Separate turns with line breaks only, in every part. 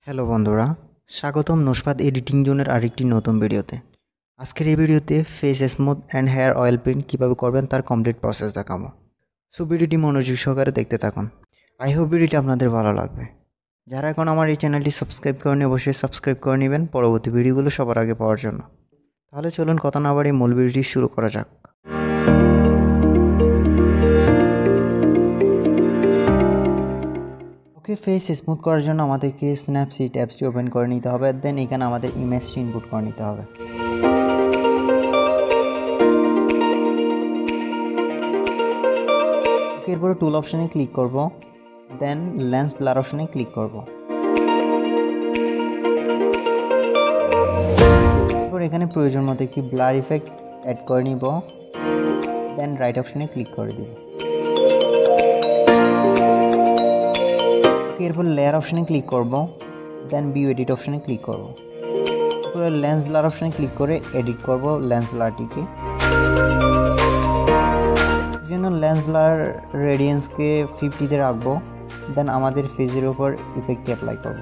Hello বন্ধুরা, স্বাগতম নুসফাত editing জোনের আরেকটি নতুন ভিডিওতে। আজকের এই ভিডিওতে face smooth and hair oil print কীভাবে করবেন তার কমপ্লিট প্রসেস দেখাবো। সো ভিডিওটি মনোযোগ সহকারে দেখতে থাকুন। আই হোপ ভিডিওটি আপনাদের ভালো লাগবে। যারা এখন আমার এই চ্যানেলটি সাবস্ক্রাইব করেনি অবশ্যই সাবস্ক্রাইব করে নেবেন পরবর্তী ভিডিওগুলো সবার আগে পাওয়ার জন্য। তাহলে চলুন কথা না বাড়িয়ে মূল ভিডিওটি শুরু করা যাক। ওকে, ফেস স্মুথ করার জন্য আমাদেরকে স্ন্যাপসিট অ্যাপসটি ওপেন করে নিতে হবে। দেন এখানে আমাদের ইমেজটি ইনপুট করে নিতে হবে। ওকে, এরপরে টুল অপশানে ক্লিক করব। দেন লেন্স ব্লার অপশানে ক্লিক করব। এরপর এখানে প্রয়োজন মতো একটি ব্লার ইফেক্ট অ্যাড করে নিব। দেন রাইট অপশানে ক্লিক করে দিব। এরপর লেয়ার অপশানে ক্লিক করব। দেন ভিউ এডিট অপশানে ক্লিক করব। এরপরে লেন্স ব্লার অপশানে ক্লিক করে এডিট করব লেন্স ব্লারটিকে। এই জন্য লেন্স ব্লার রেডিয়েন্সকে 50-তে রাখবো। দেন আমাদের ফেজের উপর ইফেক্টটি অ্যাপ্লাই করব।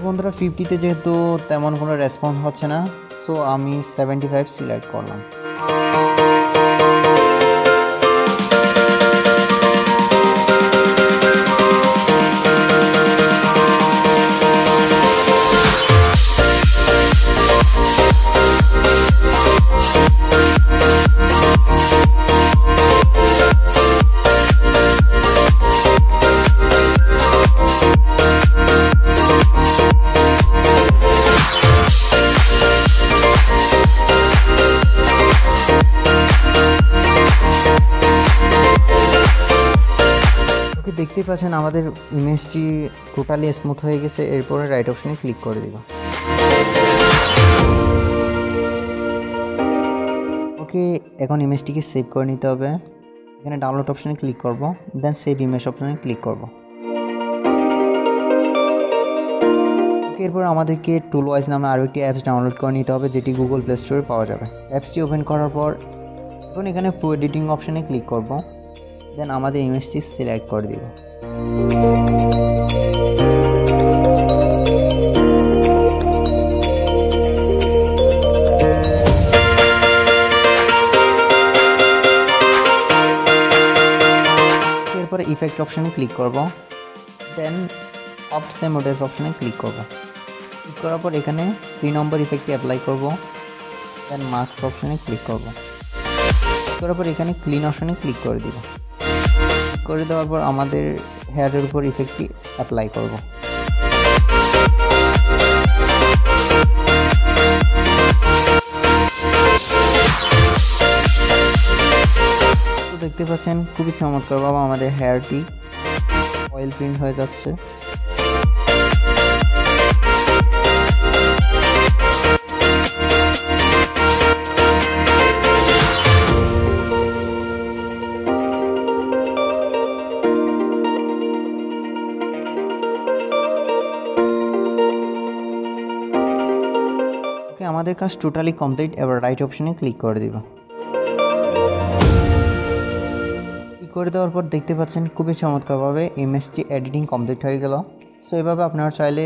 বন্ধুরা 50-তে যেহেতু তেমন কোনো রেসপন্স হচ্ছে না, সো আমি 75 সিলেক্ট করলাম। দেখতে পাচ্ছেন আমাদের ইমেজটি টোটালি স্মুথ হয়ে গেছে। এরপরে রাইট অপশানে ক্লিক করে দিব। ওকে, এখন ইমেজটিকে সেভ করে নিতে হবে। এখানে ডাউনলোড অপশানে ক্লিক করব। দেন সেভ ইমেজ অপশানে ক্লিক করব। ওকে, এরপর আমাদেরকে টুলওয়াইজ নামে আরও একটি অ্যাপস ডাউনলোড করে নিতে হবে, যেটি গুগল প্লে স্টোরে পাওয়া যাবে। অ্যাপসটি ওপেন করার পর এখন এখানে প্রো এডিটিং অপশানে ক্লিক করব। দেন আমাদের ইমেজটি সিলেক্ট করে দিব। এরপরে ইফেক্ট অপশানে ক্লিক করব। দেন সফট সেম মোডেস অপশানে ক্লিক করব। ক্লিক করার পর এখানে 3 নম্বর ইফেক্টটি অ্যাপ্লাই করব। দেন মাস্ক অপশানে ক্লিক করব। ক্লিক করার পর এখানে ক্লিন অপশানে ক্লিক করে দিব। করে দেওয়ার পর আমাদের হেয়ারের উপর ইফেক্টটি অ্যাপ্লাই করব। তো দেখতে পাচ্ছেন খুবই চমৎকার ভাবে আমাদের হেয়ারটি অয়েল প্রিন্ট হয়ে যাচ্ছে। আমাদের কাজ টোটালি কমপ্লিট। এবার রাইট অপশানে ক্লিক করে দিব। ক্লিক করে দেওয়ার পর দেখতে পাচ্ছেন খুবই চমৎকারভাবে ইমেজটি এডিটিং কমপ্লিট হয়ে গেল। সো এভাবে আপনারা চাইলে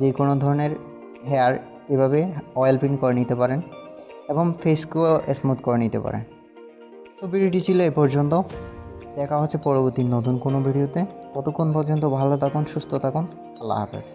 যে কোনো ধরনের হেয়ার এভাবে অয়েল প্রিন্ট করে নিতে পারেন এবং ফেসকেও স্মুথ করে নিতে পারেন। সো ভিডিওটি ছিল এ পর্যন্ত। দেখা হচ্ছে পরবর্তী নতুন কোনো ভিডিওতে। ততক্ষণ পর্যন্ত ভালো থাকুন, সুস্থ থাকুন। আল্লাহ হাফেজ।